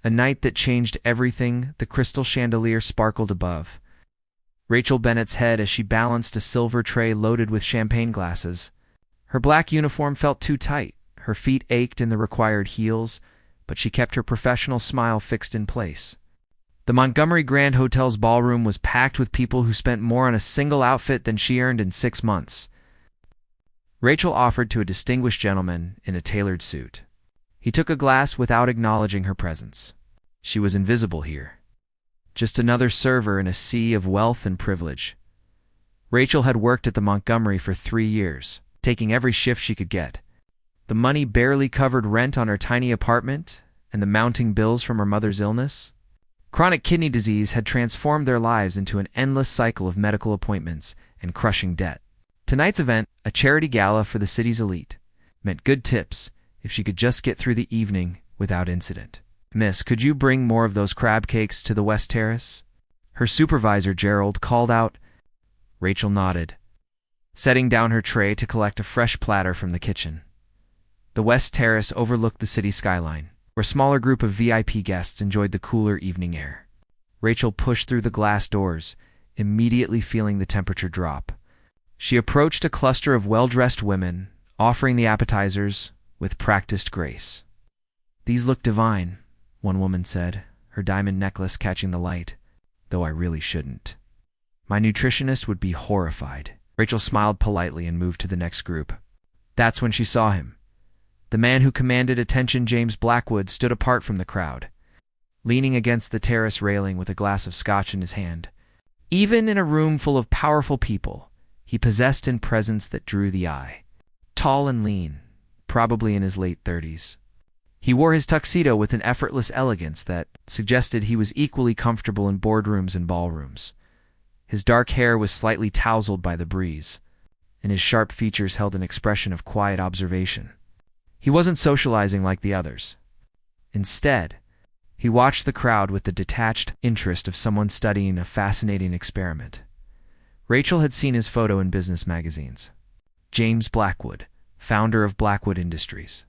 A night that changed everything. The crystal chandelier sparkled above Rachel Bennett's head as she balanced a silver tray loaded with champagne glasses. Her black uniform felt too tight. Her feet ached in the required heels, but she kept her professional smile fixed in place. The Montgomery Grand Hotel's ballroom was packed with people who spent more on a single outfit than she earned in 6 months. Rachel offered to a distinguished gentleman in a tailored suit. He took a glass without acknowledging her presence. She was invisible here. Just another server in a sea of wealth and privilege. Rachel had worked at the Montgomery for 3 years, taking every shift she could get. The money barely covered rent on her tiny apartment and the mounting bills from her mother's illness. Chronic kidney disease had transformed their lives into an endless cycle of medical appointments and crushing debt. Tonight's event, a charity gala for the city's elite, meant good tips if she could just get through the evening without incident. "Miss, could you bring more of those crab cakes to the West Terrace?" Her supervisor, Gerald, called out. Rachel nodded, setting down her tray to collect a fresh platter from the kitchen. The West Terrace overlooked the city skyline, where a smaller group of VIP guests enjoyed the cooler evening air. Rachel pushed through the glass doors, immediately feeling the temperature drop. She approached a cluster of well-dressed women, offering the appetizers with practiced grace. "These look divine," one woman said, her diamond necklace catching the light, "though I really shouldn't. My nutritionist would be horrified." Rachel smiled politely and moved to the next group. That's when she saw him. The man who commanded attention, James Blackwood, stood apart from the crowd, leaning against the terrace railing with a glass of scotch in his hand. Even in a room full of powerful people, he possessed a presence that drew the eye. Tall and lean, probably in his late 30s. He wore his tuxedo with an effortless elegance that suggested he was equally comfortable in boardrooms and ballrooms. His dark hair was slightly tousled by the breeze, and his sharp features held an expression of quiet observation. He wasn't socializing like the others. Instead, he watched the crowd with the detached interest of someone studying a fascinating experiment. Rachel had seen his photo in business magazines. James Blackwood, founder of Blackwood Industries,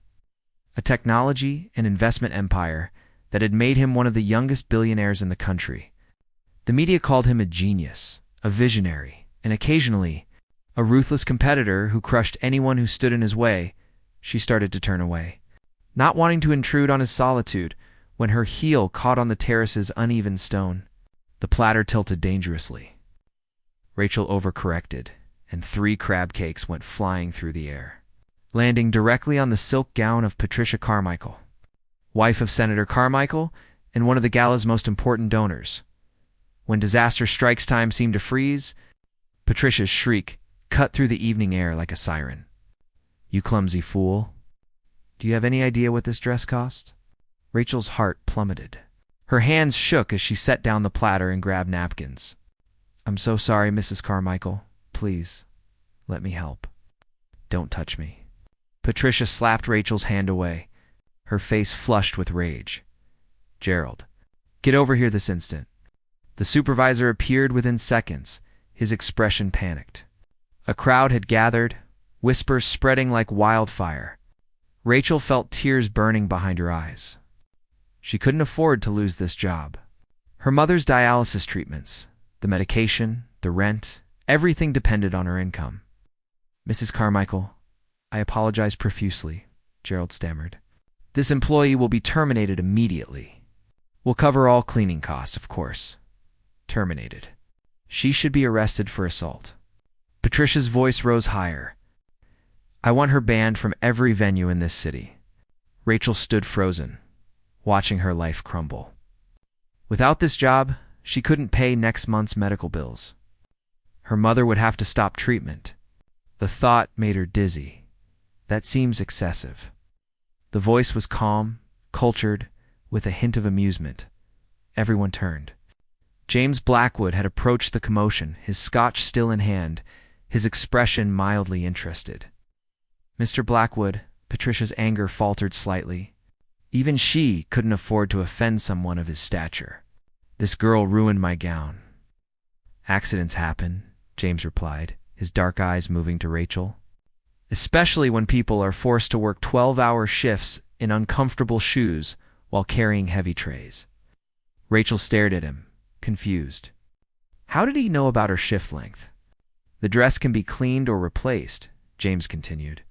a technology and investment empire that had made him one of the youngest billionaires in the country. The media called him a genius, a visionary, and occasionally a ruthless competitor who crushed anyone who stood in his way. She started to turn away, not wanting to intrude on his solitude, when her heel caught on the terrace's uneven stone. The platter tilted dangerously. Rachel overcorrected, and 3 crab cakes went flying through the air, landing directly on the silk gown of Patricia Carmichael, wife of Senator Carmichael and one of the gala's most important donors. When disaster strikes time seemed to freeze, Patricia's shriek cut through the evening air like a siren. "You clumsy fool. Do you have any idea what this dress cost?" Rachel's heart plummeted. Her hands shook as she set down the platter and grabbed napkins. "I'm so sorry, Mrs. Carmichael. Please, let me help." "Don't touch me." Patricia slapped Rachel's hand away, her face flushed with rage. "Gerald, get over here this instant." The supervisor appeared within seconds, his expression panicked. A crowd had gathered, whispers spreading like wildfire. Rachel felt tears burning behind her eyes. She couldn't afford to lose this job. Her mother's dialysis treatments, the medication, the rent, everything depended on her income. "Mrs. Carmichael, I apologize profusely," Gerald stammered. "This employee will be terminated immediately. We'll cover all cleaning costs, of course." Terminated. She should be arrested for assault. Patricia's voice rose higher. "I want her banned from every venue in this city." Rachel stood frozen, watching her life crumble. Without this job, she couldn't pay next month's medical bills. Her mother would have to stop treatment. The thought made her dizzy. That seems excessive. The voice was calm, cultured, with a hint of amusement. Everyone turned. James Blackwood had approached the commotion, his scotch still in hand, his expression mildly interested. "Mr. Blackwood," Patricia's anger faltered slightly. Even she couldn't afford to offend someone of his stature. "This girl ruined my gown." "Accidents happen," James replied, his dark eyes moving to Rachel. "Especially when people are forced to work 12-hour shifts in uncomfortable shoes while carrying heavy trays. Rachel stared at him, confused. How did he know about her shift length? The dress can be cleaned or replaced, James continued.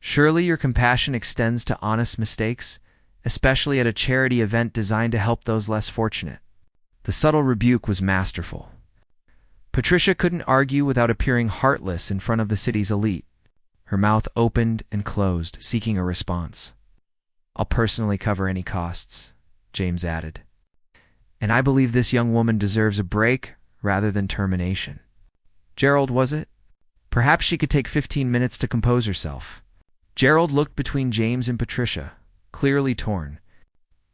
Surely your compassion extends to honest mistakes, especially at a charity event designed to help those less fortunate. The subtle rebuke was masterful. Patricia couldn't argue without appearing heartless in front of the city's elite. Her mouth opened and closed, seeking a response. I'll personally cover any costs, James added. And I believe this young woman deserves a break rather than termination. Gerald, was it? Perhaps she could take 15 minutes to compose herself. Gerald looked between James and Patricia, clearly torn.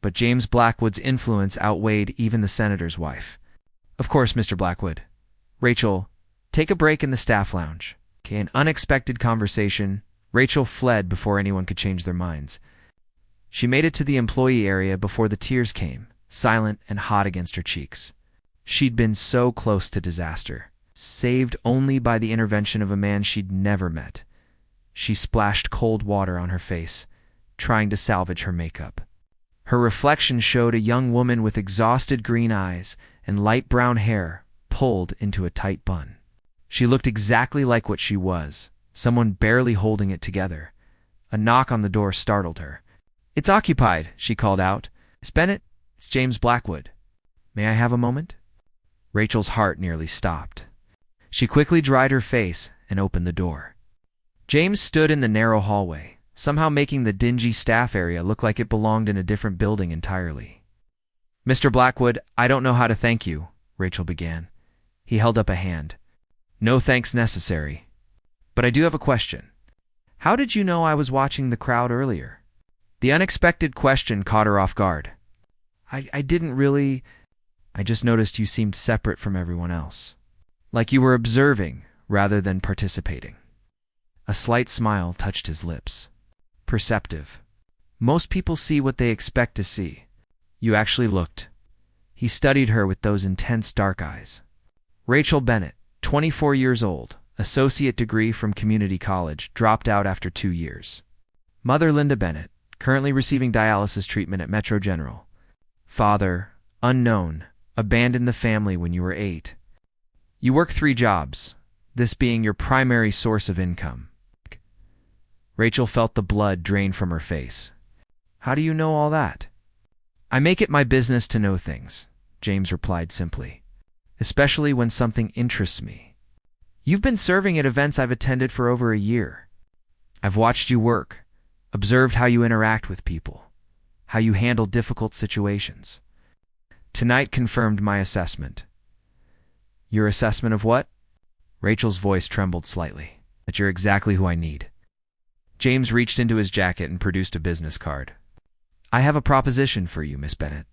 But James Blackwood's influence outweighed even the senator's wife. Of course, Mr. Blackwood. Rachel, take a break in the staff lounge. Okay, an unexpected conversation. Rachel fled before anyone could change their minds. She made it to the employee area before the tears came, silent and hot against her cheeks. She'd been so close to disaster, saved only by the intervention of a man she'd never met. She splashed cold water on her face, trying to salvage her makeup. Her reflection showed a young woman with exhausted green eyes and light brown hair pulled into a tight bun. She looked exactly like what she was, someone barely holding it together. A knock on the door startled her. It's occupied, she called out. Miss Bennett, it's James Blackwood. May I have a moment? Rachel's heart nearly stopped. She quickly dried her face and opened the door. James stood in the narrow hallway, somehow making the dingy staff area look like it belonged in a different building entirely. Mr. Blackwood, I don't know how to thank you, Rachel began. He held up a hand. No thanks necessary. But I do have a question. How did you know I was watching the crowd earlier? The unexpected question caught her off guard. I didn't really... I just noticed you seemed separate from everyone else. Like you were observing rather than participating. A slight smile touched his lips. Perceptive. Most people see what they expect to see. You actually looked. He studied her with those intense dark eyes. Rachel Bennett, 24 years old, associate degree from community college, dropped out after 2 years. Mother Linda Bennett, currently receiving dialysis treatment at Metro General. Father, unknown, abandoned the family when you were 8. You work 3 jobs, this being your primary source of income. Rachel felt the blood drain from her face. How do you know all that? I make it my business to know things, James replied simply. Especially when something interests me. You've been serving at events I've attended for over a year. I've watched you work, observed how you interact with people, how you handle difficult situations. Tonight confirmed my assessment. Your assessment of what? Rachel's voice trembled slightly. That you're exactly who I need. James reached into his jacket and produced a business card. I have a proposition for you, Miss Bennett.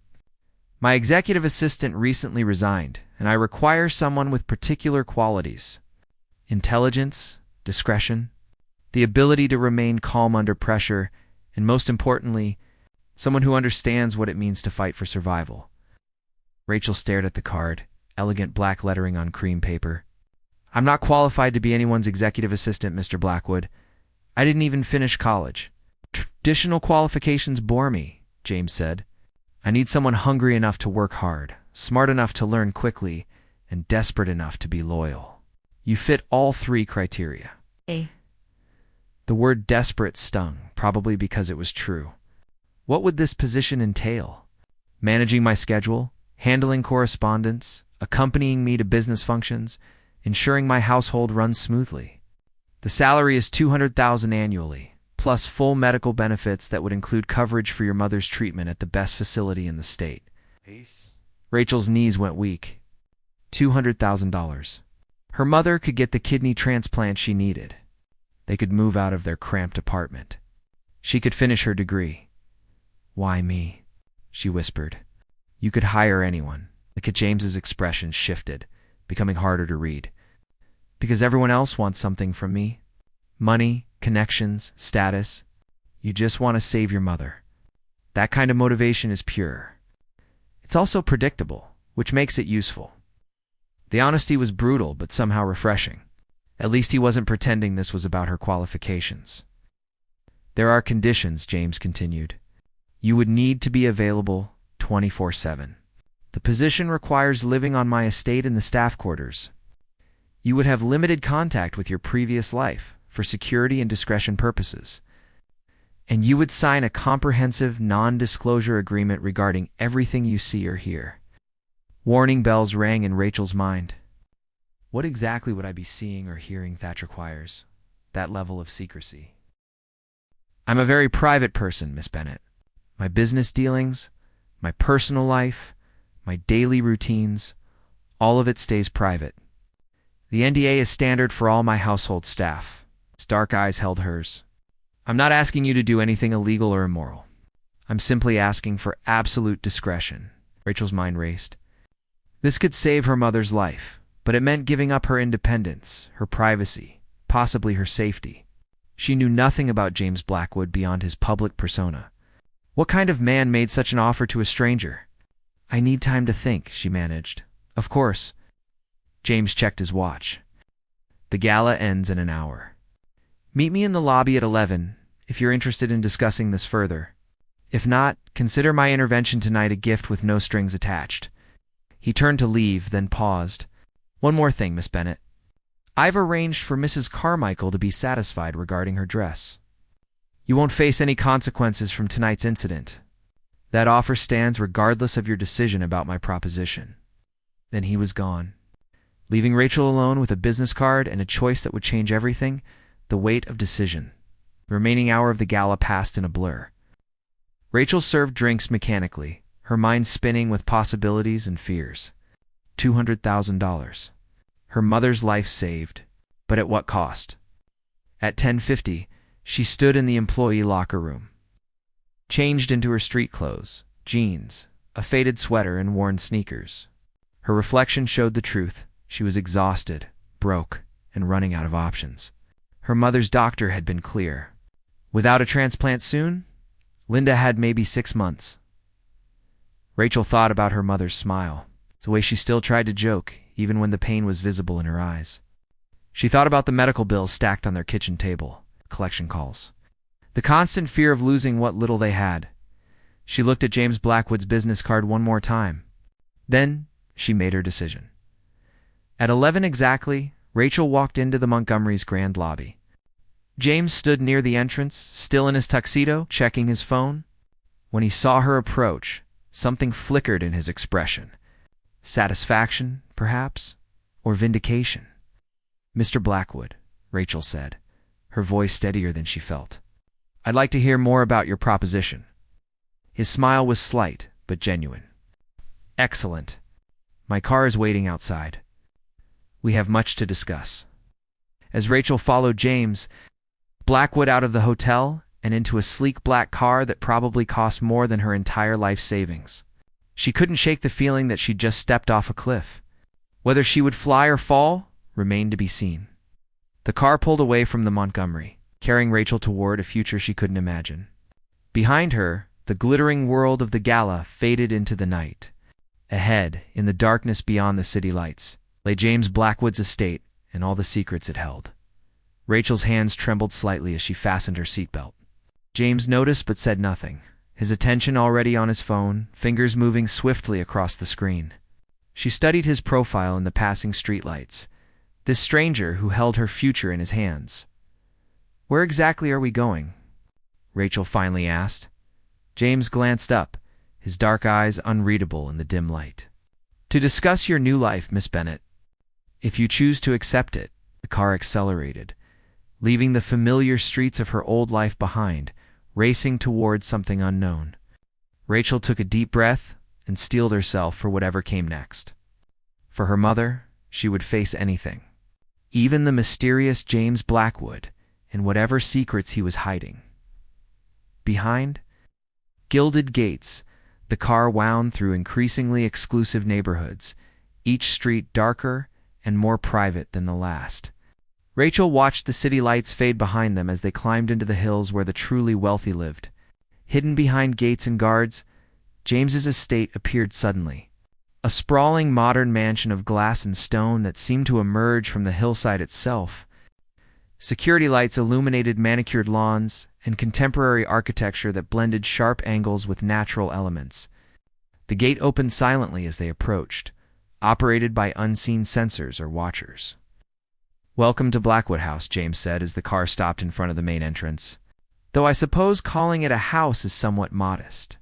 My executive assistant recently resigned, and I require someone with particular qualities. Intelligence, discretion, the ability to remain calm under pressure, and most importantly, someone who understands what it means to fight for survival. Rachel stared at the card, elegant black lettering on cream paper. I'm not qualified to be anyone's executive assistant, Mr. Blackwood. I didn't even finish college. Traditional qualifications bore me, James said. I need someone hungry enough to work hard, smart enough to learn quickly, and desperate enough to be loyal. You fit all 3 criteria. The word desperate stung, probably because it was true. What would this position entail? Managing my schedule, handling correspondence, accompanying me to business functions, ensuring my household runs smoothly. The salary is $200,000 annually. Plus full medical benefits that would include coverage for your mother's treatment at the best facility in the state. Peace. Rachel's knees went weak. $200,000. Her mother could get the kidney transplant she needed. They could move out of their cramped apartment. She could finish her degree. Why me? She whispered. You could hire anyone. Look at James's expression shifted, becoming harder to read. Because everyone else wants something from me. Money, connections, status. You just want to save your mother. That kind of motivation is pure. It's also predictable, which makes it useful. The honesty was brutal, but somehow refreshing. At least he wasn't pretending this was about her qualifications. There are conditions, James continued. You would need to be available 24/7. The position requires living on my estate in the staff quarters. You would have limited contact with your previous life for security and discretion purposes. And you would sign a comprehensive non-disclosure agreement regarding everything you see or hear. Warning bells rang in Rachel's mind. What exactly would I be seeing or hearing that requires that level of secrecy? I'm a very private person, Miss Bennett. My business dealings, my personal life, my daily routines, all of it stays private. The NDA is standard for all my household staff. His dark eyes held hers. I'm not asking you to do anything illegal or immoral. I'm simply asking for absolute discretion. Rachel's mind raced. This could save her mother's life, but it meant giving up her independence, her privacy, possibly her safety. She knew nothing about James Blackwood beyond his public persona. What kind of man made such an offer to a stranger? I need time to think, she managed. Of course. James checked his watch. The gala ends in an hour. Meet me in the lobby at 11 if you're interested in discussing this further. If not, consider my intervention tonight a gift with no strings attached. He turned to leave, then paused. One more thing, Miss Bennett. I've arranged for Mrs. Carmichael to be satisfied regarding her dress. You won't face any consequences from tonight's incident. That offer stands regardless of your decision about my proposition. Then he was gone, leaving Rachel alone with a business card and a choice that would change everything, the weight of decision. The remaining hour of the gala passed in a blur. Rachel served drinks mechanically, her mind spinning with possibilities and fears. $200,000. Her mother's life saved, but at what cost? At 10:50, she stood in the employee locker room. Changed into her street clothes, jeans, a faded sweater, and worn sneakers. Her reflection showed the truth. She was exhausted, broke, and running out of options. Her mother's doctor had been clear. Without a transplant soon, Linda had maybe 6 months. Rachel thought about her mother's smile, the way she still tried to joke, even when the pain was visible in her eyes. She thought about the medical bills stacked on their kitchen table, collection calls, the constant fear of losing what little they had. She looked at James Blackwood's business card one more time. Then she made her decision. At 11 exactly, Rachel walked into the Montgomery's grand lobby. James stood near the entrance, still in his tuxedo, checking his phone. When he saw her approach, something flickered in his expression. Satisfaction, perhaps, or vindication. Mr. Blackwood, Rachel said, her voice steadier than she felt. I'd like to hear more about your proposition. His smile was slight, but genuine. Excellent. My car is waiting outside. We have much to discuss. As Rachel followed James Blackwood out of the hotel and into a sleek black car that probably cost more than her entire life savings, she couldn't shake the feeling that she'd just stepped off a cliff. Whether she would fly or fall remained to be seen. The car pulled away from the Montgomery, carrying Rachel toward a future she couldn't imagine. Behind her, the glittering world of the gala faded into the night. Ahead, in the darkness beyond the city lights, lay James Blackwood's estate and all the secrets it held. Rachel's hands trembled slightly as she fastened her seatbelt. James noticed but said nothing, his attention already on his phone, fingers moving swiftly across the screen. She studied his profile in the passing streetlights, this stranger who held her future in his hands. Where exactly are we going? Rachel finally asked. James glanced up, his dark eyes unreadable in the dim light. To discuss your new life, Miss Bennett. If you choose to accept it. The car accelerated, leaving the familiar streets of her old life behind, racing towards something unknown. Rachel took a deep breath and steeled herself for whatever came next. For her mother, she would face anything, even the mysterious James Blackwood and whatever secrets he was hiding. Behind gilded gates, the car wound through increasingly exclusive neighborhoods, each street darker and more private than the last. Rachel watched the city lights fade behind them as they climbed into the hills where the truly wealthy lived. Hidden behind gates and guards, James's estate appeared suddenly. A sprawling modern mansion of glass and stone that seemed to emerge from the hillside itself. Security lights illuminated manicured lawns and contemporary architecture that blended sharp angles with natural elements. The gate opened silently as they approached, operated by unseen sensors or watchers. "Welcome to Blackwood House," James said as the car stopped in front of the main entrance. "Though I suppose calling it a house is somewhat modest."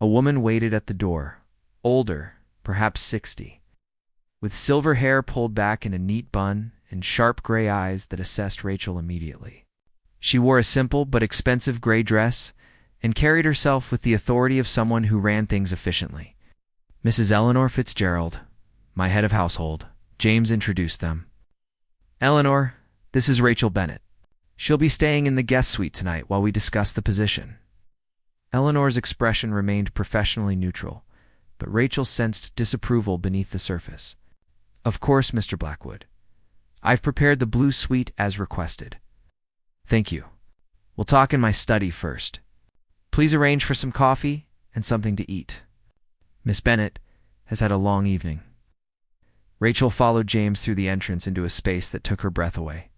A woman waited at the door, older, perhaps 60, with silver hair pulled back in a neat bun and sharp gray eyes that assessed Rachel immediately. She wore a simple but expensive gray dress and carried herself with the authority of someone who ran things efficiently. "Mrs. Eleanor Fitzgerald, my head of household," James introduced them. "Eleanor, this is Rachel Bennett. She'll be staying in the guest suite tonight while we discuss the position." Eleanor's expression remained professionally neutral, but Rachel sensed disapproval beneath the surface. "Of course, Mr. Blackwood. I've prepared the blue suite as requested." "Thank you. We'll talk in my study first. Please arrange for some coffee and something to eat. Miss Bennett has had a long evening." Rachel followed James through the entrance into a space that took her breath away.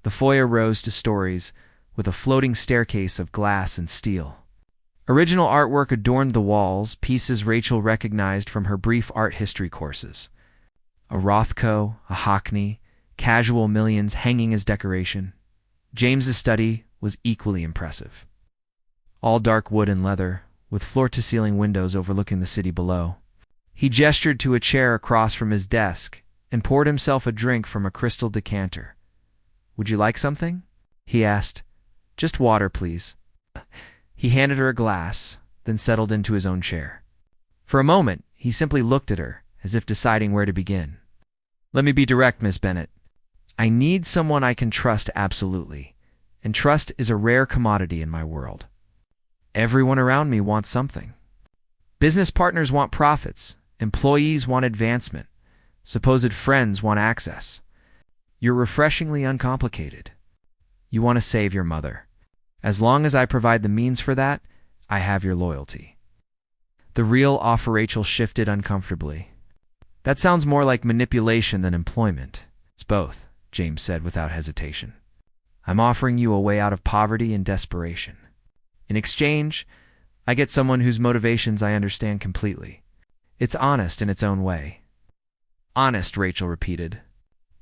The foyer rose to stories, with a floating staircase of glass and steel. Original artwork adorned the walls, pieces Rachel recognized from her brief art history courses. A Rothko, a Hockney, casual millions hanging as decoration. James's study was equally impressive. All dark wood and leather, with floor-to-ceiling windows overlooking the city below. He gestured to a chair across from his desk and poured himself a drink from a crystal decanter. "Would you like something?" he asked. "Just water, please." He handed her a glass, then settled into his own chair. For a moment, he simply looked at her, as if deciding where to begin. "Let me be direct, Miss Bennett. I need someone I can trust absolutely, and trust is a rare commodity in my world. Everyone around me wants something. Business partners want profits, employees want advancement, supposed friends want access. You're refreshingly uncomplicated. You want to save your mother. As long as I provide the means for that, I have your loyalty." The real offer Rachel shifted uncomfortably. "That sounds more like manipulation than employment." "It's both," James said without hesitation. "I'm offering you a way out of poverty and desperation. In exchange, I get someone whose motivations I understand completely. It's honest in its own way." "Honest," Rachel repeated.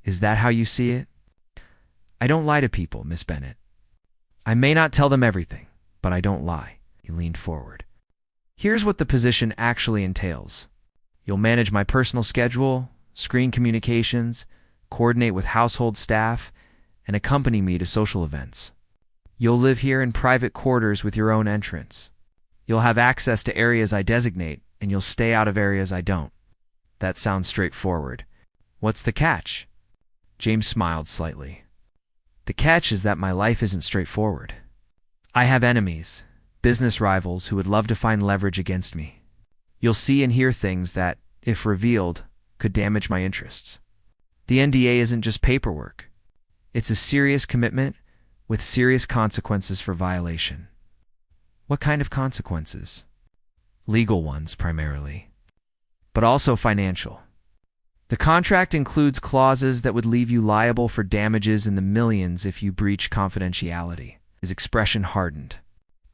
"Is that how you see it?" "I don't lie to people, Miss Bennett. I may not tell them everything, but I don't lie." He leaned forward. "Here's what the position actually entails. You'll manage my personal schedule, screen communications, coordinate with household staff, and accompany me to social events. You'll live here in private quarters with your own entrance. You'll have access to areas I designate, and you'll stay out of areas I don't. That sounds straightforward. What's the catch?" James smiled slightly. "The catch is that my life isn't straightforward. I have enemies, business rivals who would love to find leverage against me. You'll see and hear things that, if revealed, could damage my interests. The NDA isn't just paperwork. It's a serious commitment with serious consequences for violation." "What kind of consequences?" "Legal ones, primarily, but also financial. The contract includes clauses that would leave you liable for damages in the millions if you breach confidentiality." His expression hardened.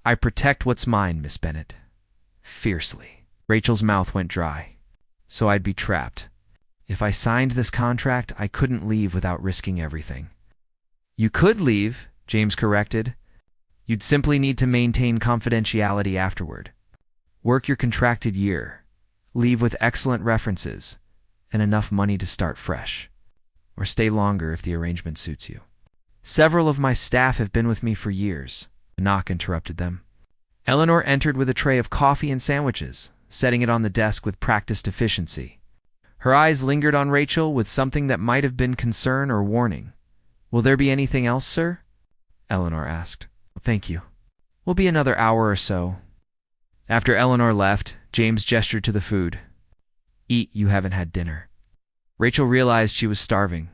"I protect what's mine, Miss Bennett." Fiercely. Rachel's mouth went dry. "So I'd be trapped. If I signed this contract, I couldn't leave without risking everything." "You could leave," James corrected. "You'd simply need to maintain confidentiality afterward. Work your contracted year. Leave with excellent references and enough money to start fresh. Or stay longer if the arrangement suits you. Several of my staff have been with me for years." A knock interrupted them. Eleanor entered with a tray of coffee and sandwiches, setting it on the desk with practiced efficiency. Her eyes lingered on Rachel with something that might have been concern or warning. "Will there be anything else, sir?" Eleanor asked. "Thank you. We'll be another hour or so." After Eleanor left, James gestured to the food. "Eat, you haven't had dinner." Rachel realized she was starving.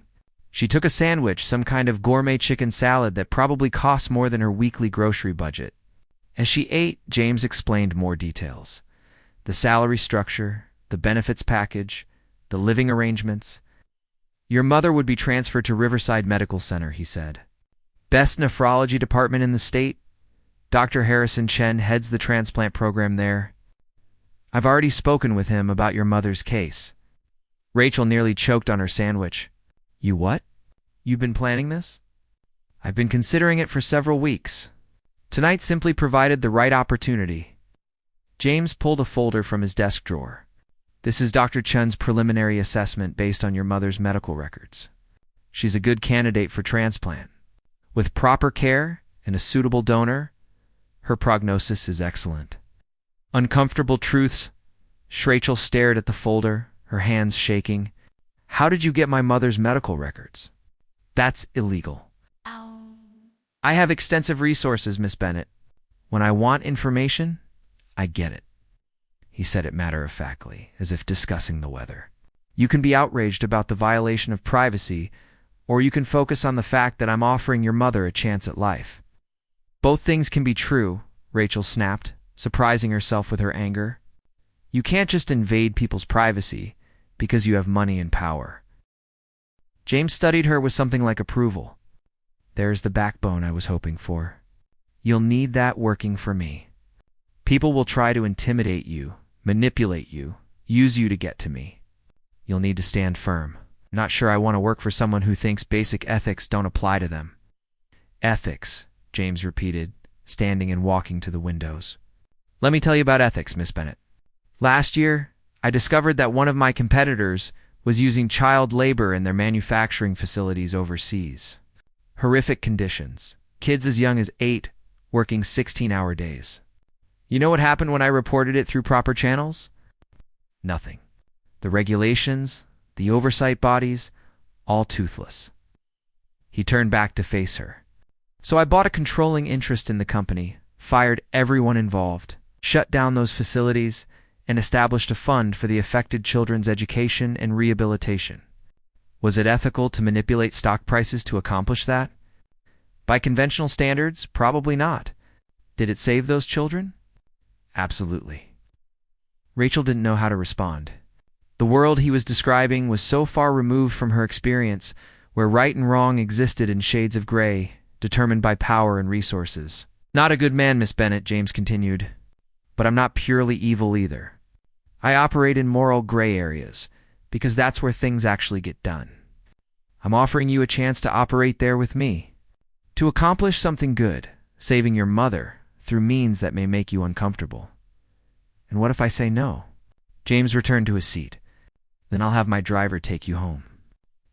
She took a sandwich, some kind of gourmet chicken salad that probably cost more than her weekly grocery budget. As she ate, James explained more details. The salary structure, the benefits package, the living arrangements. "Your mother would be transferred to Riverside Medical Center," he said. Best nephrology department in the state. Dr. Harrison Chen heads the transplant program there. I've already spoken with him about your mother's case. Rachel nearly choked on her sandwich. You what? You've been planning this? I've been considering it for several weeks. Tonight simply provided the right opportunity. James pulled a folder from his desk drawer. This is Dr. Chen's preliminary assessment based on your mother's medical records. She's a good candidate for transplant. With proper care and a suitable donor, her prognosis is excellent. Uncomfortable truths. Rachel stared at the folder, her hands shaking. How did you get my mother's medical records? That's illegal. I have extensive resources, Miss Bennett. When I want information, I get it. He said it matter-of-factly, as if discussing the weather. You can be outraged about the violation of privacy, or you can focus on the fact that I'm offering your mother a chance at life. Both things can be true, Rachel snapped, surprising herself with her anger. You can't just invade people's privacy because you have money and power. James studied her with something like approval. There's the backbone I was hoping for. You'll need that working for me. People will try to intimidate you, manipulate you, use you to get to me. You'll need to stand firm. Not sure I want to work for someone who thinks basic ethics don't apply to them. Ethics, James repeated, standing and walking to the windows. Let me tell you about ethics, Miss Bennett. Last year, I discovered that one of my competitors was using child labor in their manufacturing facilities overseas. Horrific conditions. Kids as young as 8, working 16-hour days. You know what happened when I reported it through proper channels? Nothing. The regulations, the oversight bodies, all toothless. He turned back to face her. So I bought a controlling interest in the company, fired everyone involved, shut down those facilities, and established a fund for the affected children's education and rehabilitation. Was it ethical to manipulate stock prices to accomplish that? By conventional standards, probably not. Did it save those children? Absolutely. Rachel didn't know how to respond. The world he was describing was so far removed from her experience, where right and wrong existed in shades of gray, determined by power and resources. Not a good man, Miss Bennett, James continued. But I'm not purely evil either. I operate in moral gray areas, because that's where things actually get done. I'm offering you a chance to operate there with me. To accomplish something good, saving your mother, through means that may make you uncomfortable. And what if I say no? James returned to his seat. Then I'll have my driver take you home.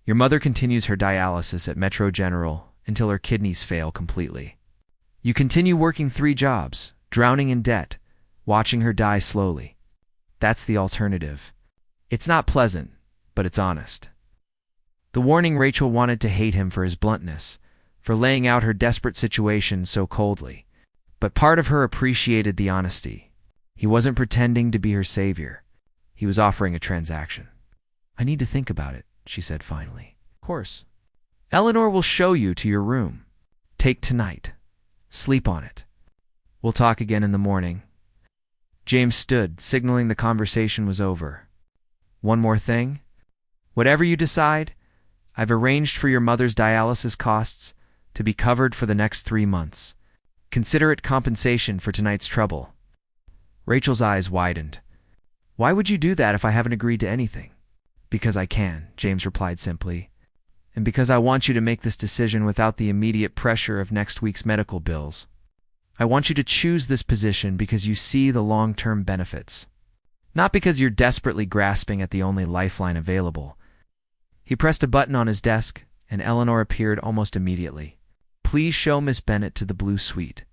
Your mother continues her dialysis at Metro General until her kidneys fail completely. You continue working 3 jobs, drowning in debt, watching her die slowly. That's the alternative. It's not pleasant, but it's honest. The warning Rachel wanted to hate him for his bluntness, for laying out her desperate situation so coldly. But part of her appreciated the honesty. He wasn't pretending to be her savior. He was offering a transaction. I need to think about it, she said finally. Of course. Eleanor will show you to your room. Take tonight. Sleep on it. We'll talk again in the morning. James stood, signaling the conversation was over. One more thing. Whatever you decide, I've arranged for your mother's dialysis costs to be covered for the next 3 months. Consider it compensation for tonight's trouble. Rachel's eyes widened. Why would you do that if I haven't agreed to anything? Because I can, James replied simply. And because I want you to make this decision without the immediate pressure of next week's medical bills. I want you to choose this position because you see the long-term benefits. Not because you're desperately grasping at the only lifeline available. He pressed a button on his desk, and Eleanor appeared almost immediately. Please show Miss Bennett to the blue suite.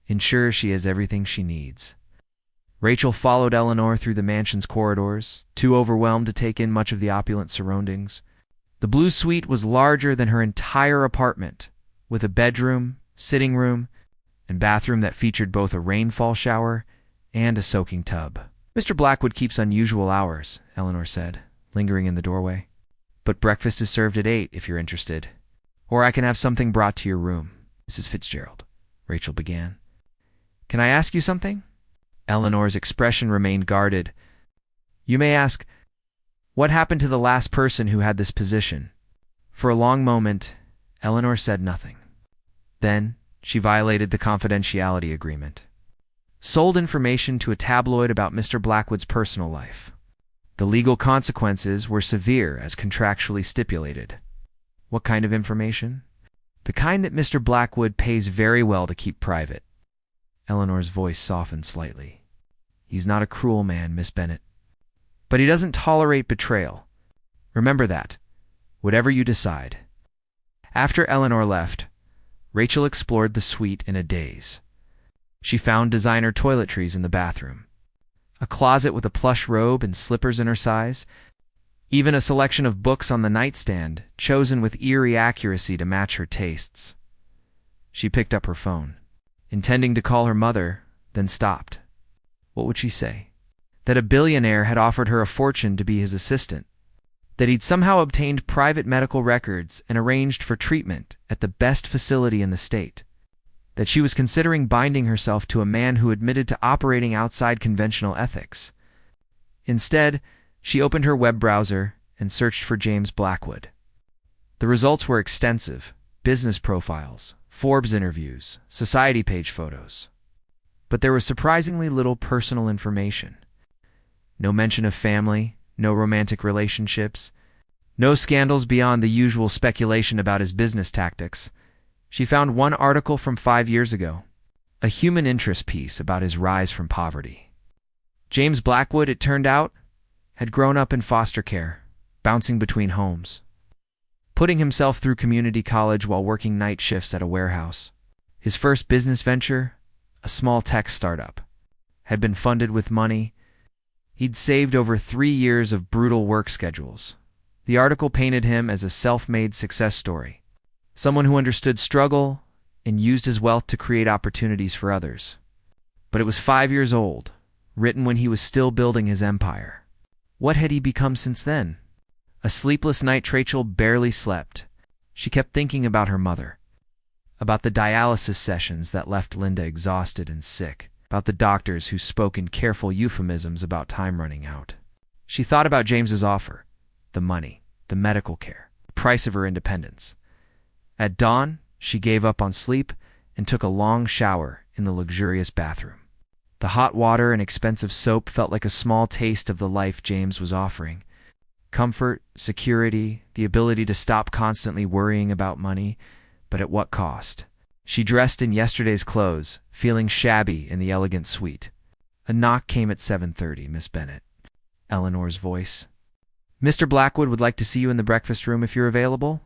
Ensure she has everything she needs. Rachel followed Eleanor through the mansion's corridors, too overwhelmed to take in much of the opulent surroundings. The blue suite was larger than her entire apartment, with a bedroom, sitting room, and bathroom that featured both a rainfall shower and a soaking tub. Mr. Blackwood keeps unusual hours, Eleanor said, lingering in the doorway. But breakfast is served at 8 if you're interested. Or I can have something brought to your room, Mrs. Fitzgerald, Rachel began. Can I ask you something? Eleanor's expression remained guarded. You may ask, what happened to the last person who had this position? For a long moment, Eleanor said nothing. Then, she violated the confidentiality agreement. Sold information to a tabloid about Mr. Blackwood's personal life. The legal consequences were severe as contractually stipulated. What kind of information? The kind that Mr. Blackwood pays very well to keep private. Eleanor's voice softened slightly. He's not a cruel man, Miss Bennet. But he doesn't tolerate betrayal. Remember that, whatever you decide. After Eleanor left, Rachel explored the suite in a daze. She found designer toiletries in the bathroom, a closet with a plush robe and slippers in her size, even a selection of books on the nightstand, chosen with eerie accuracy to match her tastes. She picked up her phone, intending to call her mother, then stopped. What would she say? That a billionaire had offered her a fortune to be his assistant, that he'd somehow obtained private medical records and arranged for treatment at the best facility in the state, that she was considering binding herself to a man who admitted to operating outside conventional ethics. Instead, she opened her web browser and searched for James Blackwood. The results were extensive: business profiles, Forbes interviews, society page photos. But there was surprisingly little personal information. No mention of family, no romantic relationships, no scandals beyond the usual speculation about his business tactics. She found one article from 5 years ago, a human interest piece about his rise from poverty. James Blackwood, it turned out, had grown up in foster care, bouncing between homes, putting himself through community college while working night shifts at a warehouse. His first business venture, a small tech startup, had been funded with money he'd saved over 3 years of brutal work schedules. The article painted him as a self-made success story, someone who understood struggle and used his wealth to create opportunities for others. But it was 5 years old, written when he was still building his empire. What had he become since then? A sleepless night Rachel barely slept. She kept thinking about her mother, about the dialysis sessions that left Linda exhausted and sick, about the doctors who spoke in careful euphemisms about time running out. She thought about James's offer, the money, the medical care, the price of her independence. At dawn, she gave up on sleep and took a long shower in the luxurious bathroom. The hot water and expensive soap felt like a small taste of the life James was offering. Comfort, security, the ability to stop constantly worrying about money, but at what cost? She dressed in yesterday's clothes, feeling shabby in the elegant suite. A knock came at 7:30, Miss Bennet. Eleanor's voice. Mr. Blackwood would like to see you in the breakfast room if you're available.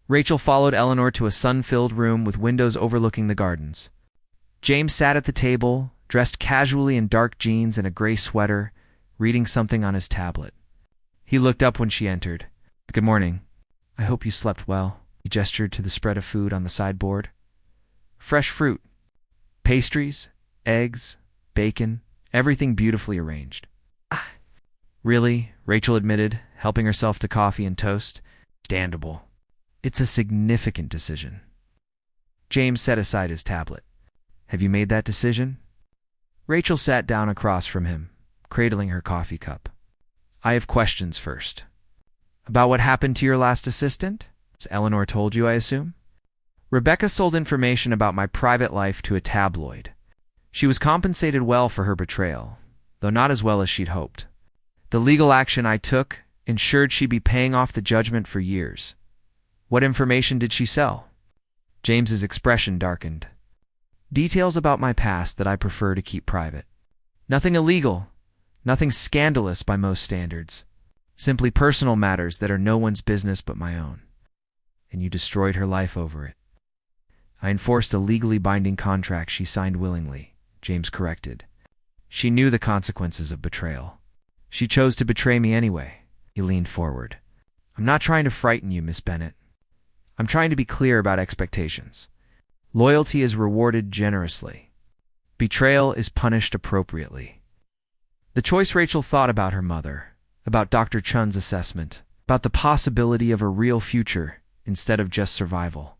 Rachel followed Eleanor to a sun-filled room with windows overlooking the gardens. James sat at the table, dressed casually in dark jeans and a gray sweater, reading something on his tablet. He looked up when she entered. Good morning. I hope you slept well. He gestured to the spread of food on the sideboard. Fresh fruit, pastries, eggs, bacon, everything beautifully arranged. Really, Rachel admitted, helping herself to coffee and toast. Understandable. It's a significant decision. James set aside his tablet. Have you made that decision? Rachel sat down across from him, cradling her coffee cup. I have questions first. About what happened to your last assistant? Eleanor told you, I assume? Rebecca sold information about my private life to a tabloid. She was compensated well for her betrayal, though not as well as she'd hoped. The legal action I took ensured she'd be paying off the judgment for years. What information did she sell? James's expression darkened. Details about my past that I prefer to keep private. Nothing illegal, nothing scandalous by most standards. Simply personal matters that are no one's business but my own. And you destroyed her life over it. I enforced a legally binding contract she signed willingly, James corrected. She knew the consequences of betrayal. She chose to betray me anyway. He leaned forward. I'm not trying to frighten you, Miss Bennet. I'm trying to be clear about expectations. Loyalty is rewarded generously. Betrayal is punished appropriately. The choice Rachel thought about her mother, about Dr. Chun's assessment, about the possibility of a real future instead of just survival.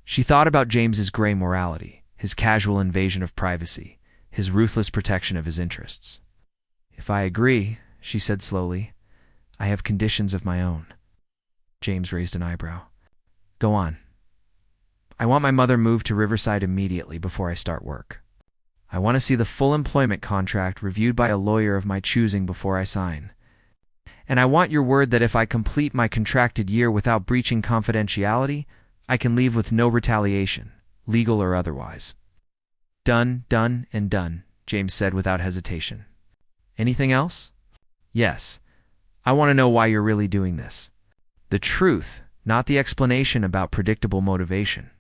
She thought about James's gray morality, his casual invasion of privacy, his ruthless protection of his interests. If I agree, she said slowly, I have conditions of my own. James raised an eyebrow. Go on. I want my mother moved to Riverside immediately before I start work. I want to see the full employment contract reviewed by a lawyer of my choosing before I sign. And I want your word that if I complete my contracted year without breaching confidentiality, I can leave with no retaliation, legal or otherwise. Done, done, and done, James said without hesitation. Anything else? Yes. I want to know why you're really doing this. The truth, not the explanation about predictable motivation.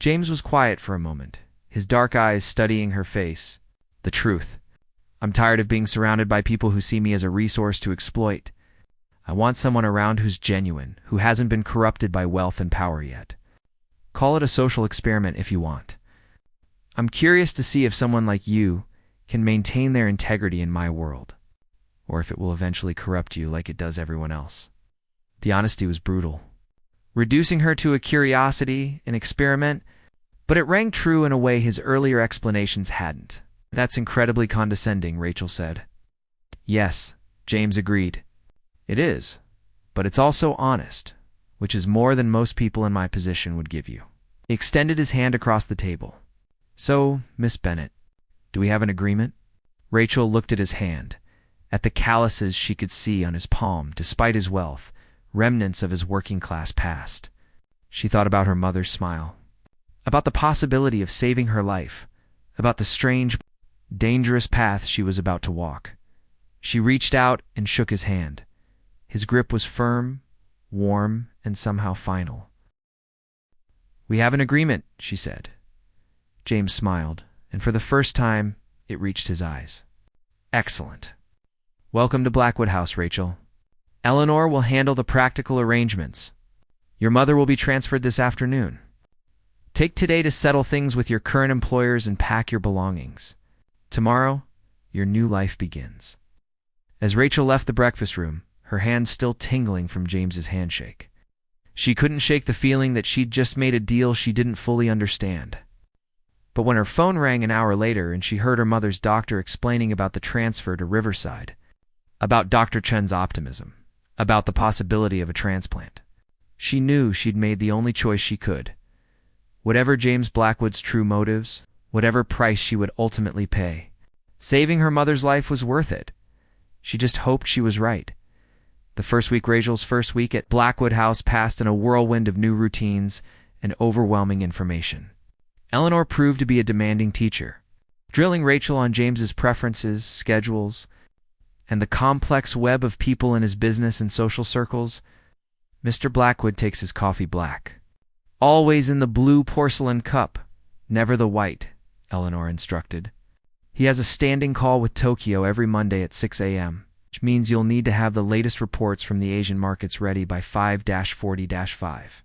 James was quiet for a moment, his dark eyes studying her face. The truth. I'm tired of being surrounded by people who see me as a resource to exploit. I want someone around who's genuine, who hasn't been corrupted by wealth and power yet. Call it a social experiment if you want. I'm curious to see if someone like you can maintain their integrity in my world, or if it will eventually corrupt you like it does everyone else. The honesty was brutal, reducing her to a curiosity, an experiment, but it rang true in a way his earlier explanations hadn't. That's incredibly condescending, Rachel said. Yes, James agreed. It is, but it's also honest, which is more than most people in my position would give you. He extended his hand across the table. So, Miss Bennet, do we have an agreement? Rachel looked at his hand, at the calluses she could see on his palm despite his wealth, remnants of his working-class past. She thought about her mother's smile, about the possibility of saving her life, about the strange, dangerous path she was about to walk. She reached out and shook his hand. His grip was firm, warm, and somehow final. We have an agreement, she said. James smiled, and for the first time, it reached his eyes. Excellent. Welcome to Blackwood House, Rachel. Eleanor will handle the practical arrangements. Your mother will be transferred this afternoon. Take today to settle things with your current employers and pack your belongings. Tomorrow, your new life begins. As Rachel left the breakfast room, her hands still tingling from James's handshake. She couldn't shake the feeling that she'd just made a deal she didn't fully understand. But when her phone rang an hour later and she heard her mother's doctor explaining about the transfer to Riverside, about Dr. Chen's optimism, about the possibility of a transplant, she knew she'd made the only choice she could. Whatever James Blackwood's true motives, whatever price she would ultimately pay, saving her mother's life was worth it. She just hoped she was right. Rachel's first week at Blackwood House passed in a whirlwind of new routines and overwhelming information. Eleanor proved to be a demanding teacher, drilling Rachel on James's preferences, schedules, and the complex web of people in his business and social circles. Mr. Blackwood takes his coffee black. Always in the blue porcelain cup, never the white, Eleanor instructed. He has a standing call with Tokyo every Monday at 6 a.m., which means you'll need to have the latest reports from the Asian markets ready by 5-40-5.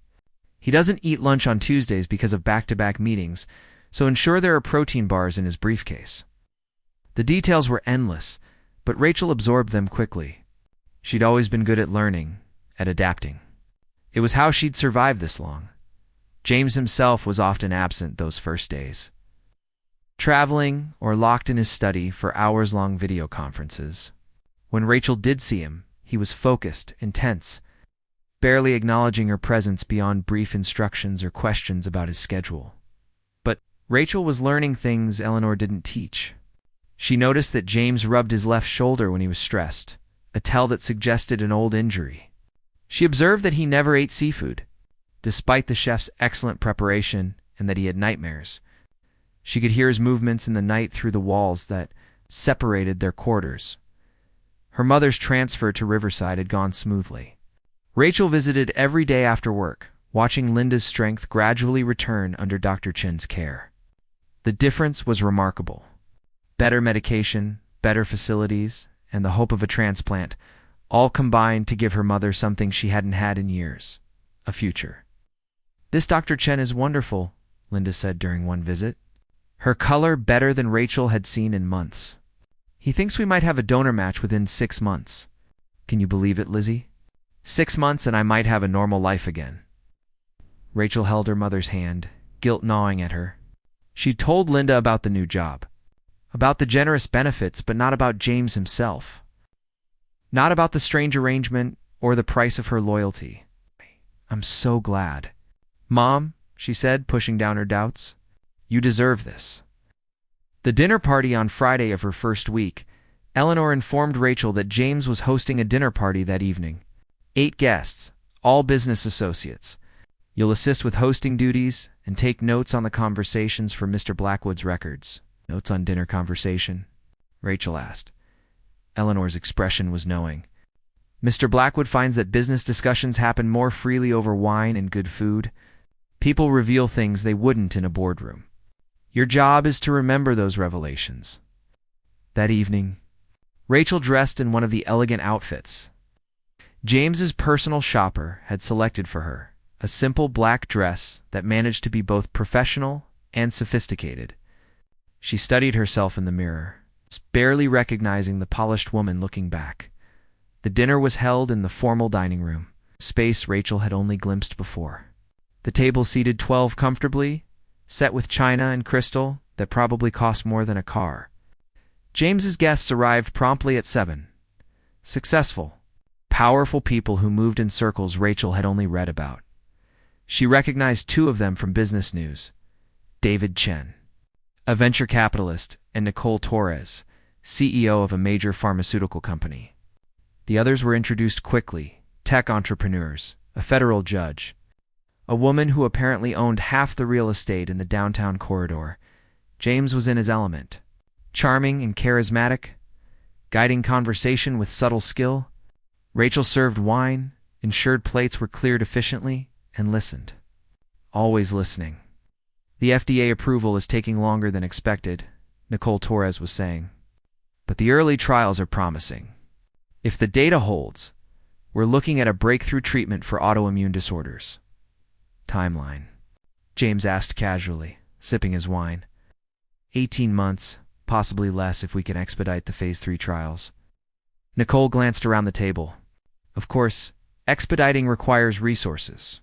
He doesn't eat lunch on Tuesdays because of back-to-back meetings, so ensure there are protein bars in his briefcase. The details were endless, but Rachel absorbed them quickly. She'd always been good at learning, at adapting. It was how she'd survived this long. James himself was often absent those first days, traveling or locked in his study for hours-long video conferences. When Rachel did see him, he was focused, intense, barely acknowledging her presence beyond brief instructions or questions about his schedule. But Rachel was learning things Eleanor didn't teach. She noticed that James rubbed his left shoulder when he was stressed, a tell that suggested an old injury. She observed that he never ate seafood, despite the chef's excellent preparation, and that he had nightmares. She could hear his movements in the night through the walls that separated their quarters. Her mother's transfer to Riverside had gone smoothly. Rachel visited every day after work, watching Linda's strength gradually return under Dr. Chen's care. The difference was remarkable. Better medication, better facilities, and the hope of a transplant, all combined to give her mother something she hadn't had in years, a future. This Dr. Chen is wonderful, Linda said during one visit. Her color better than Rachel had seen in months. He thinks we might have a donor match within 6 months. Can you believe it, Lizzie? 6 months and I might have a normal life again. Rachel held her mother's hand, guilt gnawing at her. She'd told Linda about the new job, about the generous benefits, but not about James himself. Not about the strange arrangement or the price of her loyalty. I'm so glad. Mom, she said, pushing down her doubts. You deserve this. The dinner party on Friday of her first week, Eleanor informed Rachel that James was hosting a dinner party that evening. 8 guests, all business associates. You'll assist with hosting duties and take notes on the conversations for Mr. Blackwood's records. Notes on dinner conversation? Rachel asked. Eleanor's expression was knowing. Mr. Blackwood finds that business discussions happen more freely over wine and good food. People reveal things they wouldn't in a boardroom. Your job is to remember those revelations. That evening, Rachel dressed in one of the elegant outfits James's personal shopper had selected for her, a simple black dress that managed to be both professional and sophisticated. She studied herself in the mirror, barely recognizing the polished woman looking back. The dinner was held in the formal dining room, space Rachel had only glimpsed before. The table seated 12 comfortably, set with china and crystal that probably cost more than a car. James's guests arrived promptly at 7. Successful, powerful people who moved in circles Rachel had only read about. She recognized 2 of them from business news: David Chen, a venture capitalist, and Nicole Torres, CEO of a major pharmaceutical company. The others were introduced quickly: tech entrepreneurs, a federal judge, a woman who apparently owned half the real estate in the downtown corridor. James was in his element, charming and charismatic, guiding conversation with subtle skill. Rachel served wine, ensured plates were cleared efficiently, and listened. Always listening. The FDA approval is taking longer than expected, Nicole Torres was saying. But the early trials are promising. If the data holds, we're looking at a breakthrough treatment for autoimmune disorders. Timeline? James asked casually, sipping his wine. 18 months, possibly less if we can expedite the phase 3 trials. Nicole glanced around the table. Of course, expediting requires resources.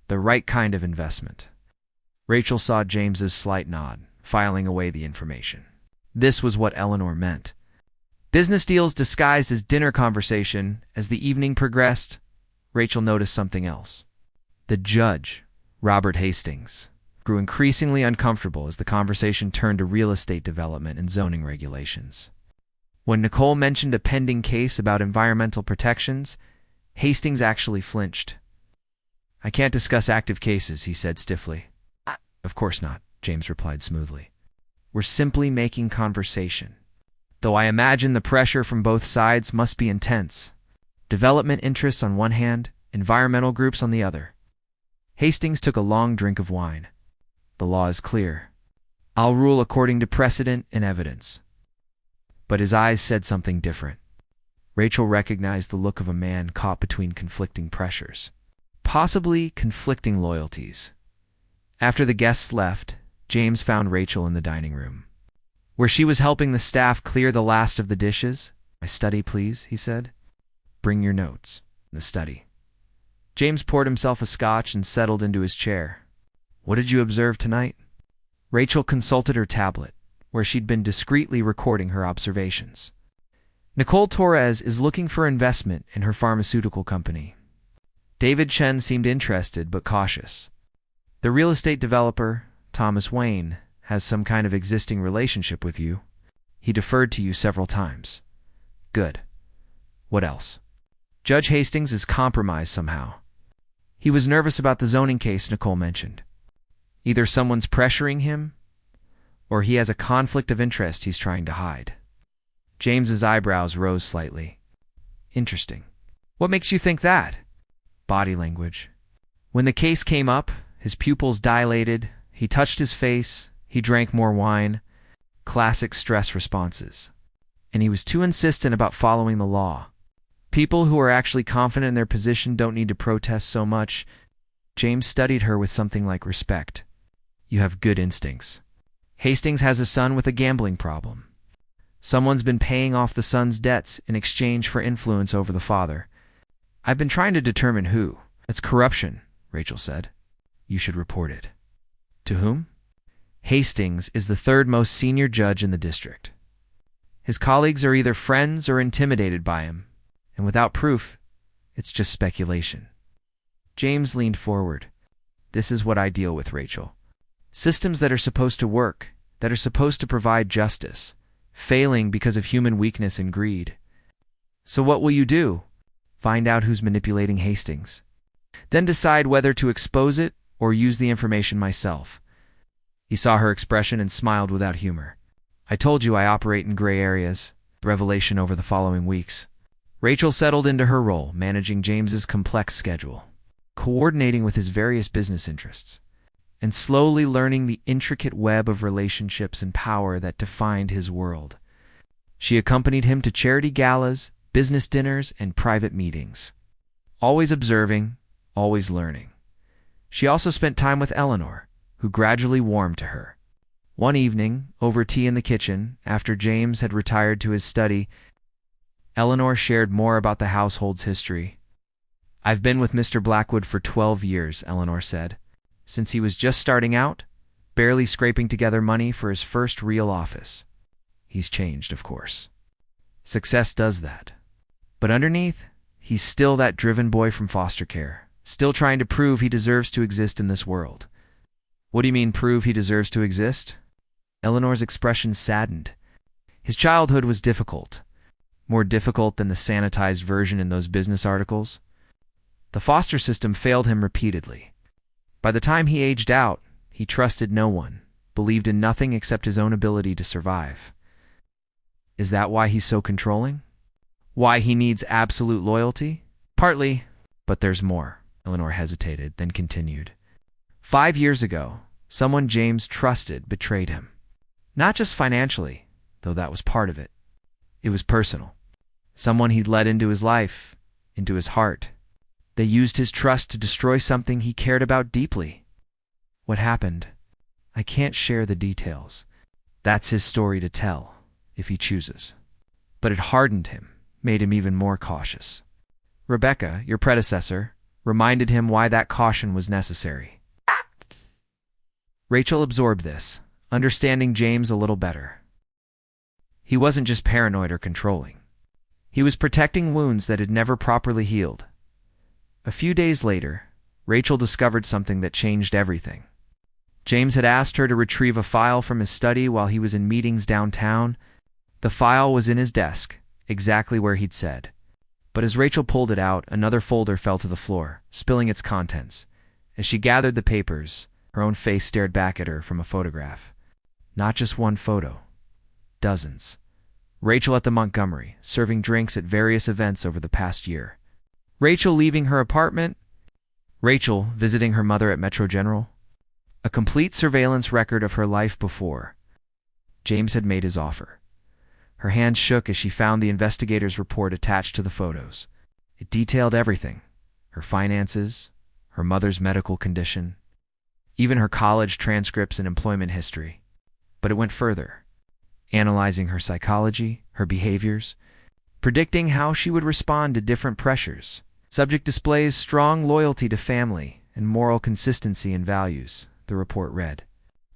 The right kind of investment. Rachel saw James's slight nod, filing away the information. This was what Eleanor meant. Business deals disguised as dinner conversation. As the evening progressed, Rachel noticed something else. The judge, Robert Hastings, grew increasingly uncomfortable as the conversation turned to real estate development and zoning regulations. When Nicole mentioned a pending case about environmental protections, Hastings actually flinched. I can't discuss active cases, he said stiffly. Of course not, James replied smoothly. We're simply making conversation. Though I imagine the pressure from both sides must be intense. Development interests on one hand, environmental groups on the other. Hastings took a long drink of wine. The law is clear. I'll rule according to precedent and evidence. But his eyes said something different. Rachel recognized the look of a man caught between conflicting pressures. Possibly conflicting loyalties. After the guests left, James found Rachel in the dining room, where she was helping the staff clear the last of the dishes. My study, please, he said. Bring your notes. The study. James poured himself a scotch and settled into his chair. What did you observe tonight? Rachel consulted her tablet, where she'd been discreetly recording her observations. Nicole Torres is looking for investment in her pharmaceutical company. David Chen seemed interested but cautious. The real estate developer, Thomas Wayne, has some kind of existing relationship with you. He deferred to you several times. Good. What else? Judge Hastings is compromised somehow. He was nervous about the zoning case Nicole mentioned. Either someone's pressuring him, or he has a conflict of interest he's trying to hide. James's eyebrows rose slightly. Interesting. What makes you think that? Body language. When the case came up, his pupils dilated, he touched his face, he drank more wine. Classic stress responses. And he was too insistent about following the law. People who are actually confident in their position don't need to protest so much. James studied her with something like respect. You have good instincts. Hastings has a son with a gambling problem. Someone's been paying off the son's debts in exchange for influence over the father. I've been trying to determine who. It's corruption, Rachel said. You should report it. To whom? Hastings is the 3rd most senior judge in the district. His colleagues are either friends or intimidated by him, and without proof, it's just speculation. James leaned forward. This is what I deal with, Rachel. Systems that are supposed to work, that are supposed to provide justice, failing because of human weakness and greed. So what will you do? Find out who's manipulating Hastings. Then decide whether to expose it or use the information myself. He saw her expression and smiled without humor. I told you I operate in gray areas. Revelation over the following weeks. Rachel settled into her role, managing James's complex schedule, coordinating with his various business interests, and slowly learning the intricate web of relationships and power that defined his world. She accompanied him to charity galas, business dinners, and private meetings, always observing, always learning. She also spent time with Eleanor, who gradually warmed to her. One evening, over tea in the kitchen, after James had retired to his study, Eleanor shared more about the household's history. I've been with Mr. Blackwood for 12 years, Eleanor said, since he was just starting out, barely scraping together money for his first real office. He's changed, of course. Success does that. But underneath, he's still that driven boy from foster care, still trying to prove he deserves to exist in this world. What do you mean, prove he deserves to exist? Eleanor's expression saddened. His childhood was difficult, more difficult than the sanitized version in those business articles. The foster system failed him repeatedly. By the time he aged out, he trusted no one, believed in nothing except his own ability to survive. Is that why he's so controlling? Why he needs absolute loyalty? Partly, but there's more. Eleanor hesitated, then continued. 5 years ago, someone James trusted betrayed him. Not just financially, though that was part of it. It was personal. Someone he'd let into his life, into his heart. They used his trust to destroy something he cared about deeply. What happened? I can't share the details. That's his story to tell, if he chooses. But it hardened him, made him even more cautious. Rebecca, your predecessor, reminded him why that caution was necessary. Rachel absorbed this, understanding James a little better. He wasn't just paranoid or controlling. He was protecting wounds that had never properly healed. A few days later, Rachel discovered something that changed everything. James had asked her to retrieve a file from his study while he was in meetings downtown. The file was in his desk, exactly where he'd said. But as Rachel pulled it out, another folder fell to the floor, spilling its contents. As she gathered the papers, her own face stared back at her from a photograph. Not just one photo. Dozens. Rachel at the Montgomery, serving drinks at various events over the past year. Rachel leaving her apartment. Rachel visiting her mother at Metro General. A complete surveillance record of her life before. James had made his offer. Her hand shook as she found the investigator's report attached to the photos. It detailed everything. Her finances, her mother's medical condition, even her college transcripts and employment history. But it went further, analyzing her psychology, her behaviors, predicting how she would respond to different pressures. Subject displays strong loyalty to family and moral consistency in values, the report read.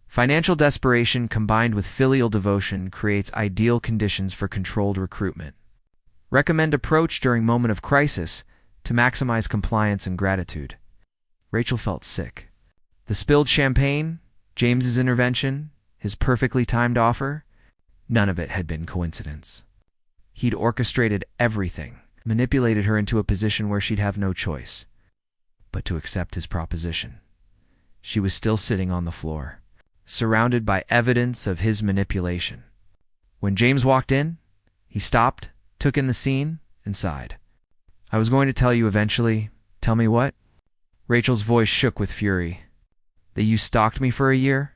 Financial desperation combined with filial devotion creates ideal conditions for controlled recruitment. Recommend approach during moment of crisis to maximize compliance and gratitude. Rachel felt sick. The spilled champagne, James's intervention, his perfectly timed offer, none of it had been coincidence. He'd orchestrated everything, manipulated her into a position where she'd have no choice but to accept his proposition. She was still sitting on the floor, surrounded by evidence of his manipulation. When James walked in, he stopped, took in the scene, and sighed. I was going to tell you eventually. Tell me what? Rachel's voice shook with fury. That you stalked me for a year?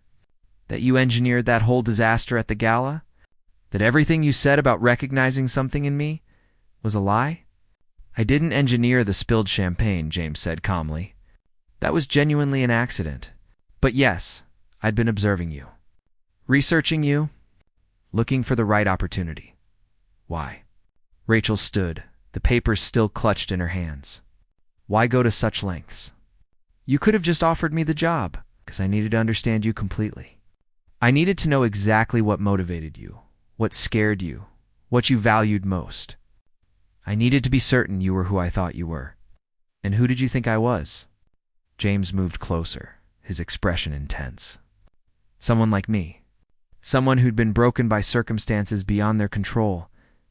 That you engineered that whole disaster at the gala? That everything you said about recognizing something in me was a lie? I didn't engineer the spilled champagne, James said calmly. That was genuinely an accident. But yes, I'd been observing you, researching you, looking for the right opportunity. Why? Rachel stood, the papers still clutched in her hands. Why go to such lengths? You could have just offered me the job, because I needed to understand you completely. I needed to know exactly what motivated you, what scared you, what you valued most. I needed to be certain you were who I thought you were. And who did you think I was? James moved closer, his expression intense. Someone like me. Someone who'd been broken by circumstances beyond their control,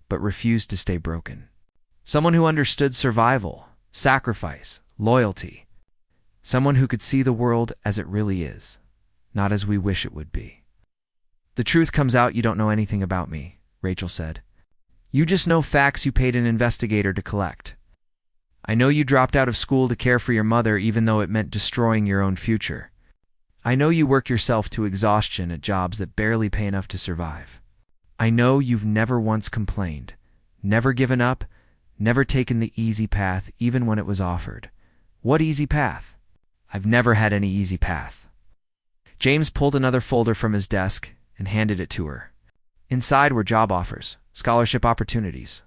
but refused to stay broken. Someone who understood survival, sacrifice, loyalty. Someone who could see the world as it really is, not as we wish it would be. The truth comes out, you don't know anything about me, Rachel said. You just know facts you paid an investigator to collect. I know you dropped out of school to care for your mother even though it meant destroying your own future. I know you work yourself to exhaustion at jobs that barely pay enough to survive. I know you've never once complained, never given up, never taken the easy path even when it was offered. What easy path? I've never had any easy path. James pulled another folder from his desk and handed it to her. Inside were job offers, scholarship opportunities.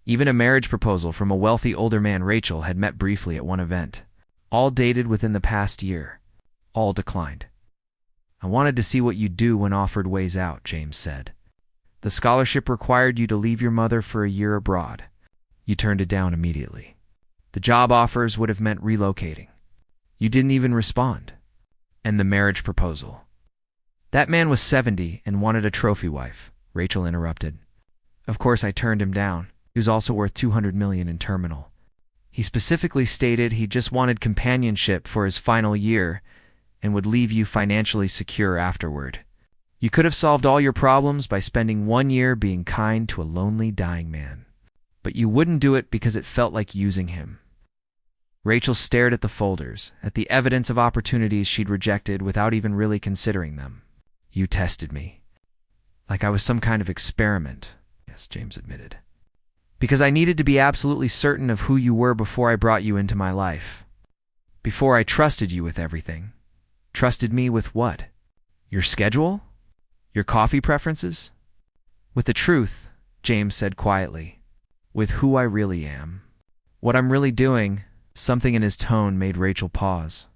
Even a marriage proposal from a wealthy older man Rachel had met briefly at one event. All dated within the past year. All declined. I wanted to see what you'd do when offered ways out, James said. The scholarship required you to leave your mother for a year abroad. You turned it down immediately. The job offers would have meant relocating. You didn't even respond. And the marriage proposal. That man was 70 and wanted a trophy wife, Rachel interrupted. Of course I turned him down. He was also worth $200 million in terminal. He specifically stated he just wanted companionship for his final year and would leave you financially secure afterward. You could have solved all your problems by spending 1 year being kind to a lonely, dying man. But you wouldn't do it because it felt like using him. Rachel stared at the folders, at the evidence of opportunities she'd rejected without even really considering them. You tested me. Like I was some kind of experiment, yes, James admitted. Because I needed to be absolutely certain of who you were before I brought you into my life. Before I trusted you with everything. Trusted me with what? Your schedule? Your coffee preferences? With the truth, James said quietly. With who I really am. What I'm really doing. Something in his tone made Rachel pause.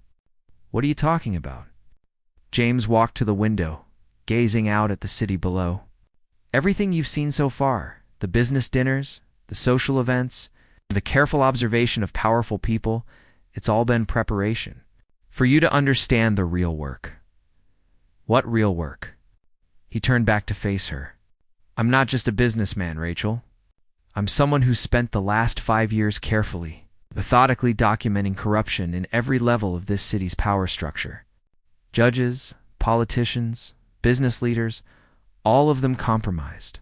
What are you talking about? James walked to the window, gazing out at the city below. Everything you've seen so far, the business dinners, the social events, the careful observation of powerful people, it's all been preparation. For you to understand the real work. What real work? He turned back to face her. I'm not just a businessman, Rachel. I'm someone who spent the last 5 years carefully, methodically documenting corruption in every level of this city's power structure. Judges, politicians, business leaders, all of them compromised.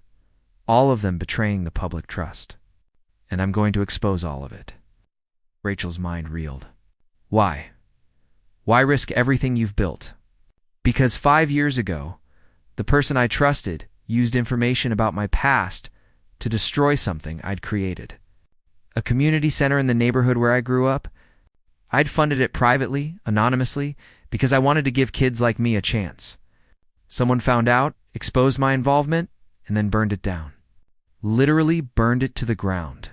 All of them betraying the public trust. And I'm going to expose all of it. Rachel's mind reeled. Why? Why risk everything you've built? Because 5 years ago, the person I trusted used information about my past to destroy something I'd created. A community center in the neighborhood where I grew up. I'd funded it privately, anonymously, because I wanted to give kids like me a chance. Someone found out, exposed my involvement, and then burned it down. Literally burned it to the ground.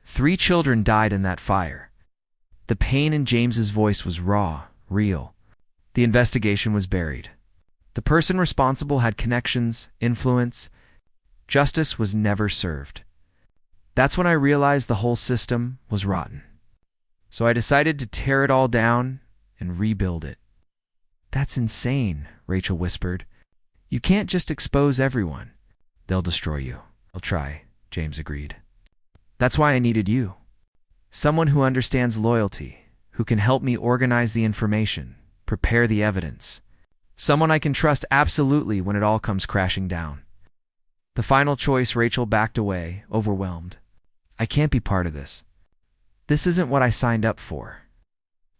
3 children died in that fire. The pain in James's voice was raw, real. The investigation was buried. The person responsible had connections, influence. Justice was never served. That's when I realized the whole system was rotten. So I decided to tear it all down and rebuild it. That's insane, Rachel whispered. You can't just expose everyone. They'll destroy you. I'll try, James agreed. That's why I needed you. Someone who understands loyalty, who can help me organize the information, prepare the evidence. Someone I can trust absolutely when it all comes crashing down. The final choice, Rachel backed away, overwhelmed. I can't be part of this. This isn't what I signed up for.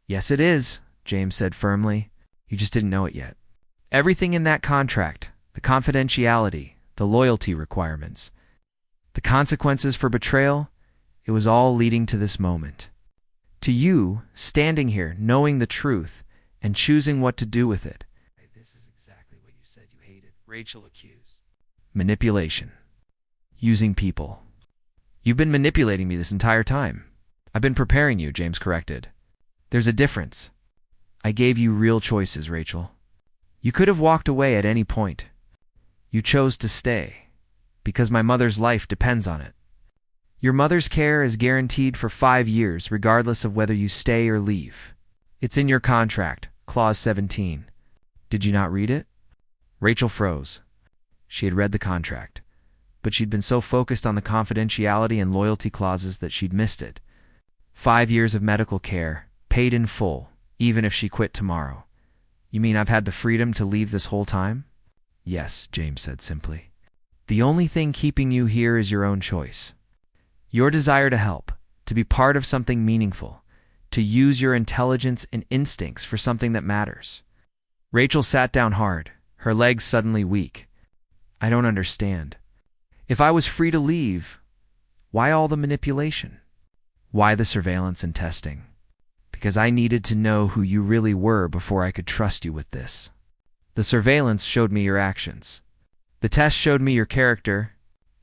Yes, it is, James said firmly. You just didn't know it yet. Everything in that contract, the confidentiality, the loyalty requirements, the consequences for betrayal, it was all leading to this moment. To you, standing here, knowing the truth, and choosing what to do with it. This is exactly what you said you hated, Rachel accused. Manipulation. Using people. You've been manipulating me this entire time. I've been preparing you, James corrected. There's a difference. I gave you real choices, Rachel. You could have walked away at any point. You chose to stay, because my mother's life depends on it. Your mother's care is guaranteed for 5 years, regardless of whether you stay or leave. It's in your contract, Clause 17. Did you not read it? Rachel froze. She had read the contract, but she'd been so focused on the confidentiality and loyalty clauses that she'd missed it. 5 years of medical care, paid in full, even if she quit tomorrow. You mean I've had the freedom to leave this whole time? Yes, James said simply. The only thing keeping you here is your own choice. Your desire to help, to be part of something meaningful, to use your intelligence and instincts for something that matters. Rachel sat down hard, her legs suddenly weak. I don't understand. If I was free to leave, why all the manipulation? Why the surveillance and testing? Because I needed to know who you really were before I could trust you with this. The surveillance showed me your actions. The test showed me your character,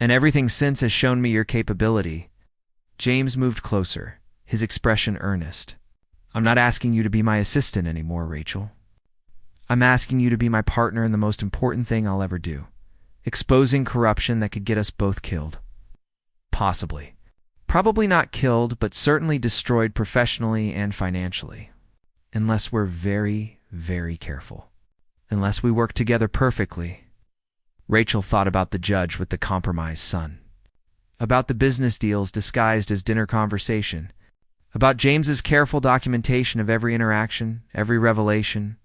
and everything since has shown me your capability. James moved closer, his expression earnest. I'm not asking you to be my assistant anymore, Rachel. I'm asking you to be my partner in the most important thing I'll ever do, exposing corruption that could get us both killed. Possibly. Probably not killed, but certainly destroyed professionally and financially. Unless we're very, very careful. Unless we work together perfectly. Rachel thought about the judge with the compromised son. About the business deals disguised as dinner conversation. About James's careful documentation of every interaction, every revelation.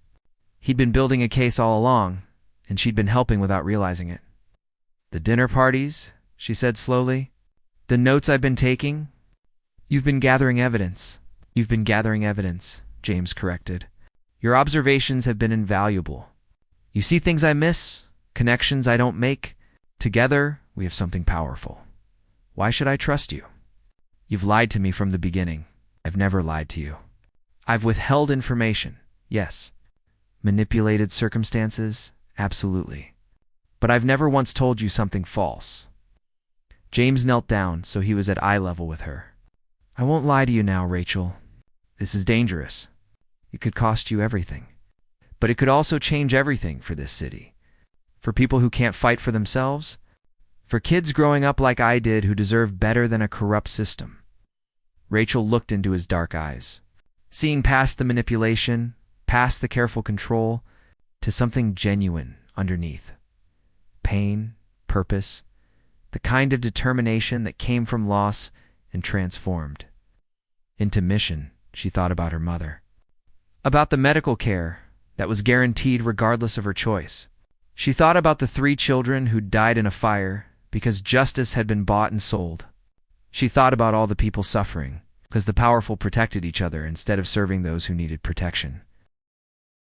He'd been building a case all along, and she'd been helping without realizing it. The dinner parties, she said slowly. The notes I've been taking. You've been gathering evidence. You've been gathering evidence, James corrected. Your observations have been invaluable. You see things I miss, connections I don't make. Together, we have something powerful. Why should I trust you? You've lied to me from the beginning. I've never lied to you. I've withheld information, yes. Manipulated circumstances, absolutely. But I've never once told you something false. James knelt down so he was at eye level with her. I won't lie to you now, Rachel. This is dangerous. It could cost you everything. But it could also change everything for this city. For people who can't fight for themselves. For kids growing up like I did who deserve better than a corrupt system. Rachel looked into his dark eyes, seeing past the manipulation, past the careful control, to something genuine underneath. Pain, purpose, the kind of determination that came from loss and transformed. Into mission, she thought about her mother. About the medical care that was guaranteed regardless of her choice. She thought about the 3 children who died in a fire because justice had been bought and sold. She thought about all the people suffering because the powerful protected each other instead of serving those who needed protection.